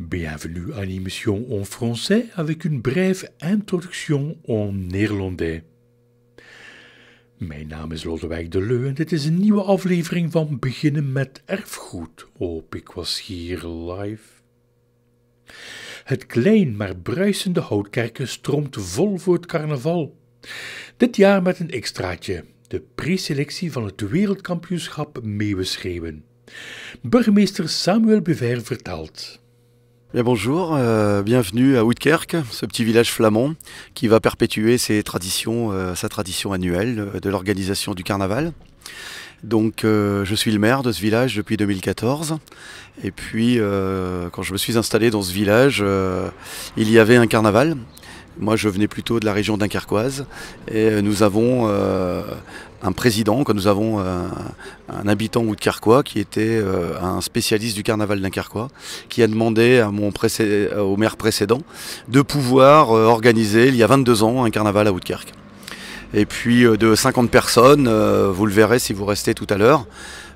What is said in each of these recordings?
Bienvenue à l'émission en français avec une brève introduction en néerlandais. Mijn naam is Lodewijk de Leu en dit is een nieuwe aflevering van Beginnen met Erfgoed op Ik Was Hier Live. Het klein maar bruisende Houtkerken stroomt vol voor het carnaval. Dit jaar met een extraatje, de preselectie van het wereldkampioenschap Meeuwenschreeuwen. Burgemeester Samuel Buvert vertelt. Bien bonjour, bienvenue à Houtkerk, ce petit village flamand qui va perpétuer sa tradition annuelle de l'organisation du carnaval. Donc je suis le maire de ce village depuis 2014 et puis quand je me suis installé dans ce village, il y avait un carnaval. Moi je venais plutôt de la région dunkerquoise et nous avons un président, nous avons un habitant houtkerquois qui était un spécialiste du carnaval dunkerquois qui a demandé au maire précédent de pouvoir organiser il y a 22 ans un carnaval à Houtkerk. Et puis de 50 personnes, vous le verrez si vous restez tout à l'heure,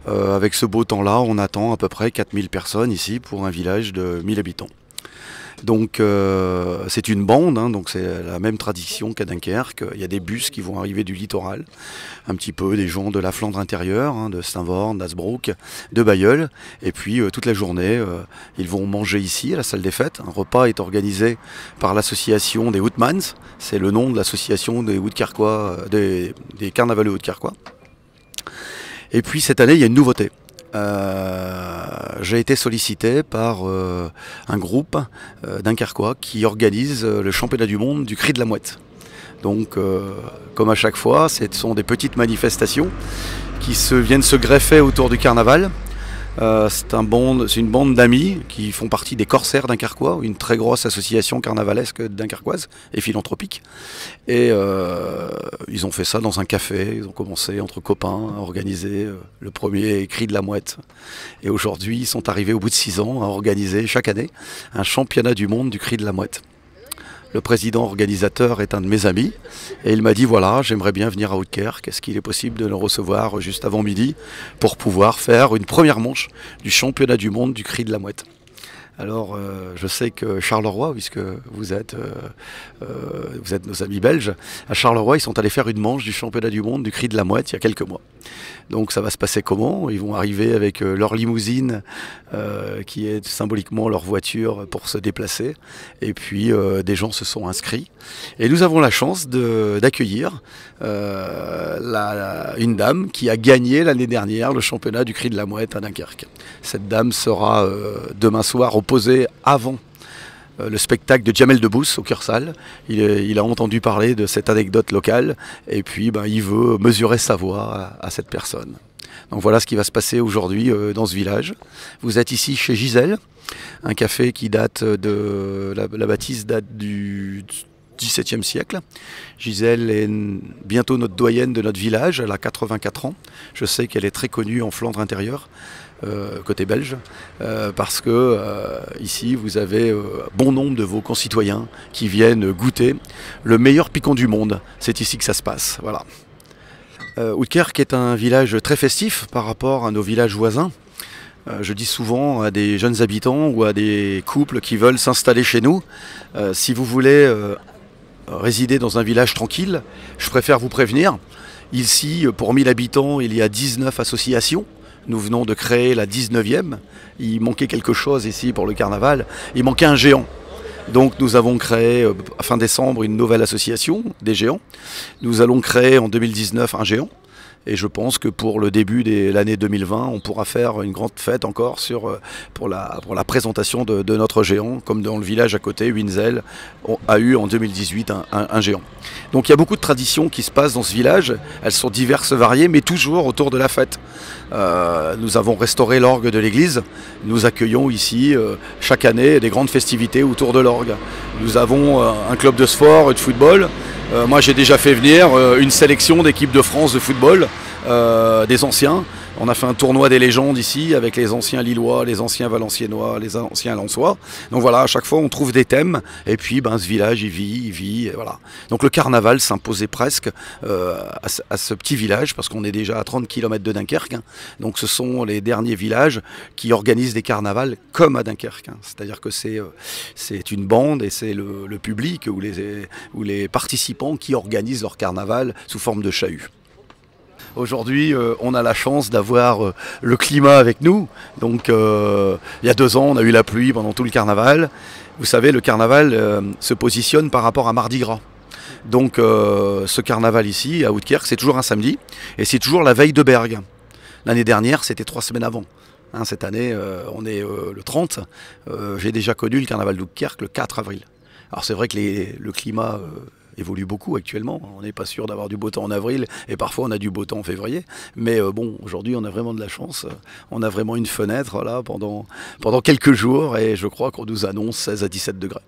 avec ce beau temps-là, on attend à peu près 4000 personnes ici pour un village de 1000 habitants. Donc c'est une bande, donc c'est la même tradition qu'à Dunkerque. Il y a des bus qui vont arriver du littoral, un petit peu des gens de la Flandre intérieure, de Steenvoorde, d'Hazebrouck, de Bailleul. Et puis toute la journée, ils vont manger ici à la salle des fêtes. Un repas est organisé par l'association des Houtmans, c'est le nom de l'association des Houtkerquois, des carnavaleux houtkerquois. Et puis cette année, il y a une nouveauté. J'ai été sollicité par un groupe dunkerquois qui organise le championnat du monde du cri de la mouette. Donc comme à chaque fois, ce sont des petites manifestations qui viennent se greffer autour du carnaval. C'est une bande d'amis qui font partie des Corsaires dunkerquois, une très grosse association carnavalesque dunkerquoise et philanthropique. Et ils ont fait ça dans un café, ils ont commencé entre copains à organiser le premier cri de la mouette. Et aujourd'hui, ils sont arrivés au bout de 6 ans à organiser chaque année un championnat du monde du cri de la mouette. Le président organisateur est un de mes amis et il m'a dit voilà, j'aimerais bien venir à Houtkerk, est-ce qu'il est possible de le recevoir juste avant midi pour pouvoir faire une première manche du championnat du monde du cri de la mouette. Alors je sais que Charleroi, puisque vous êtes nos amis belges, à Charleroi ils sont allés faire une manche du championnat du monde du cri de la mouette il y a quelques mois. Donc ça va se passer comment? Ils vont arriver avec leur limousine qui est symboliquement leur voiture pour se déplacer. Et puis des gens se sont inscrits. Et nous avons la chance d'accueillir une dame qui a gagné l'année dernière le championnat du cri de la mouette à Dunkerque. Cette dame sera demain soir opposée avant le spectacle de Jamel Debbouze au Cœur-Salle. Il a entendu parler de cette anecdote locale et puis il veut mesurer sa voix à cette personne. Donc voilà ce qui va se passer aujourd'hui dans ce village. Vous êtes ici chez Gisèle, un café qui date de la bâtisse date du XVIIe siècle. Gisèle est bientôt notre doyenne de notre village, elle a 84 ans. Je sais qu'elle est très connue en Flandre intérieure. Côté belge, parce que ici vous avez bon nombre de vos concitoyens qui viennent goûter le meilleur picon du monde. C'est ici que ça se passe. Voilà. Houtkerk est un village très festif par rapport à nos villages voisins. Je dis souvent à des jeunes habitants ou à des couples qui veulent s'installer chez nous, si vous voulez résider dans un village tranquille, je préfère vous prévenir. Ici, pour 1000 habitants, il y a 19 associations. Nous venons de créer la 19e. Il manquait quelque chose ici pour le carnaval. Il manquait un géant. Donc nous avons créé fin décembre une nouvelle association des géants. Nous allons créer en 2019 un géant. Et je pense que pour le début de l'année 2020, on pourra faire une grande fête encore pour la présentation de notre géant, comme dans le village à côté, Winzel a eu en 2018 un géant. Donc il y a beaucoup de traditions qui se passent dans ce village, elles sont diverses, variées, mais toujours autour de la fête. Nous avons restauré l'orgue de l'église, nous accueillons ici chaque année des grandes festivités autour de l'orgue. Nous avons un club de sport et de football. Moi j'ai déjà fait venir une sélection d'équipes de France de football, des anciens. On a fait un tournoi des légendes ici avec les anciens Lillois, les anciens Valenciennois, les anciens Lensois. Donc voilà, à chaque fois on trouve des thèmes et puis ce village il vit, et voilà. Donc le carnaval s'imposait presque à ce petit village parce qu'on est déjà à 30 km de Dunkerque. Hein. Donc ce sont les derniers villages qui organisent des carnavals comme à Dunkerque. Hein. C'est-à-dire que c'est une bande et c'est le public ou les participants qui organisent leur carnaval sous forme de chahut. Aujourd'hui, on a la chance d'avoir le climat avec nous. Donc, il y a 2 ans, on a eu la pluie pendant tout le carnaval. Vous savez, le carnaval se positionne par rapport à Mardi Gras. Donc, ce carnaval ici, à Oudekerk, c'est toujours un samedi. Et c'est toujours la veille de Bergue. L'année dernière, c'était 3 semaines avant. Hein, cette année, on est le 30. J'ai déjà connu le carnaval d'Oudekerk le 4 avril. Alors, c'est vrai que le climat évolue beaucoup actuellement. On n'est pas sûr d'avoir du beau temps en avril et parfois on a du beau temps en février. Mais bon, aujourd'hui on a vraiment de la chance. On a vraiment une fenêtre là pendant quelques jours et je crois qu'on nous annonce 16 à 17 degrés.